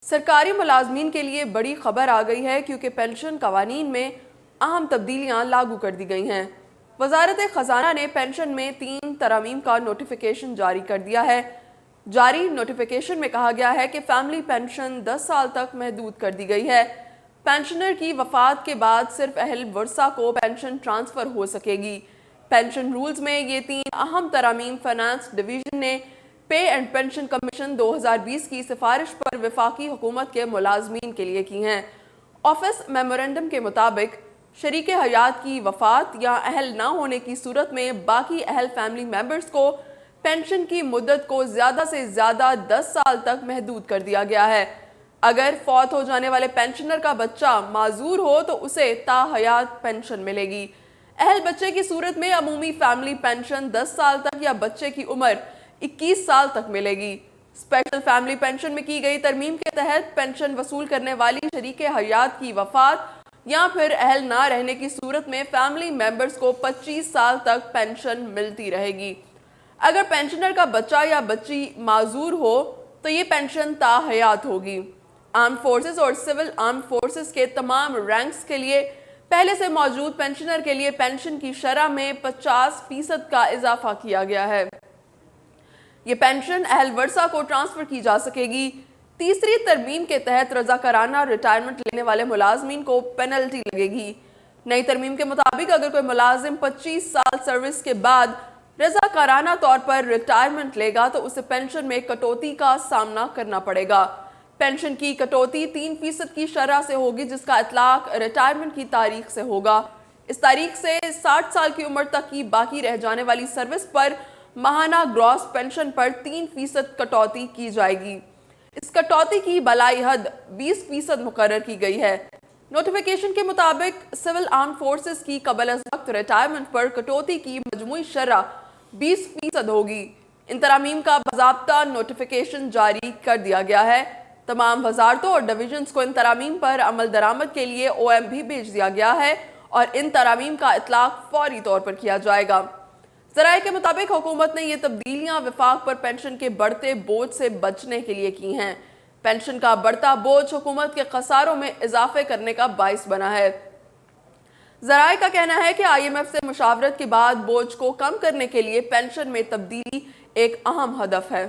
सरकारी मुलाजमीन के लिए बड़ी खबर आ गई है क्योंकि पेंशन कवानीन में अहम तब्दीलियां लागू कर दी गई हैं। वजारत खजाना ने पेंशन में 3 तरमीम का नोटिफिकेशन जारी कर दिया है। जारी नोटिफिकेशन में कहा गया है कि फैमिली पेंशन 10 साल तक महदूद कर दी गई है। पेंशनर की वफात के बाद सिर्फ अहल वर्सा को पेंशन ट्रांसफ़र हो सकेगी। पेंशन रूल्स में ये 3 अहम तरमीम फाइनेंस डिवीजन ने पे एंड पेंशन कमीशन 2020 की सिफारिश पर वफाकी हुकूमत के मुलाजमीन के लिए की हैं। ऑफिस मेमोरेंडम के मुताबिक शरीक हयात की वफात या अहल ना होने की सूरत में बाकी अहल फैमिली मेंबर्स को पेंशन की मुद्दत को ज़्यादा से ज़्यादा 10 साल तक महदूद कर दिया गया है। अगर फौत हो जाने वाले पेंशनर का बच्चा माजूर हो तो उसे ताहयात पेंशन मिलेगी। अहल बच्चे की सूरत में अमूमी फैमिली पेंशन 10 साल तक या बच्चे की उम्र 21 साल तक मिलेगी। स्पेशल फैमिली पेंशन में की गई तरमीम के तहत पेंशन वसूल करने वाली शरीक हयात की वफात या फिर अहल ना रहने की सूरत में फैमिली मेंबर्स को 25 साल तक पेंशन मिलती रहेगी। अगर पेंशनर का बच्चा या बच्ची माजूर हो तो ये पेंशन ताहयात होगी। आर्म फोर्सेस और सिविल आर्म फोर्सेस के तमाम रैंक्स के लिए पहले से मौजूद पेंशनर के लिए पेंशन की शरह में 50% का इजाफा किया गया है। ये पेंशन अहल वर्सा को ट्रांसफर की जा सकेगी। तीसरी तरमीम के तहत रजाकाराना रिटायरमेंट लेने वाले मुलाजमीन को पेनल्टी लगेगी। नई तरमीम के मुताबिक अगर कोई मुलाजिम 25 साल सर्विस के बाद रजाकाराना तौर पर रिटायरमेंट लेगा तो उसे पेंशन में कटौती का सामना करना पड़ेगा। पेंशन की कटौती 3% की शरह से होगी, जिसका इतलाक रिटायरमेंट की तारीख से होगा। इस तारीख से 60 साल की उम्र तक की बाकी रह जाने वाली सर्विस पर माहाना ग्रॉस पेंशन पर 3% कटौती की जाएगी। इस कटौती की बलाई हद 20% मुकर्रर की गई है। नोटिफिकेशन के मुताबिक सिविल आर्म फोर्सेस की कबल अज़ वक्त रिटायरमेंट पर कटौती की मजमूई शरह 20% होगी। इन तरामीम का बाज़ाब्ता नोटिफिकेशन जारी कर दिया गया है। तमाम वजारतों और डिवीजन्स को इन तरामीम पर अमल दरामद के लिए OM भी भेज दिया गया है और इन तरामीम का इतलाक फौरी तौर पर किया जाएगा। ज़राए के मुताबिक हुकूमत ने ये तब्दीलियां वफाक पर पेंशन के बढ़ते बोझ से बचने के लिए की हैं। पेंशन का बढ़ता बोझ हुकूमत के खसारों में इजाफे करने का बाइस बना है। ज़राए का कहना है कि IMF से मुशावरत के बाद बोझ को कम करने के लिए पेंशन में तब्दीली एक अहम हदफ है।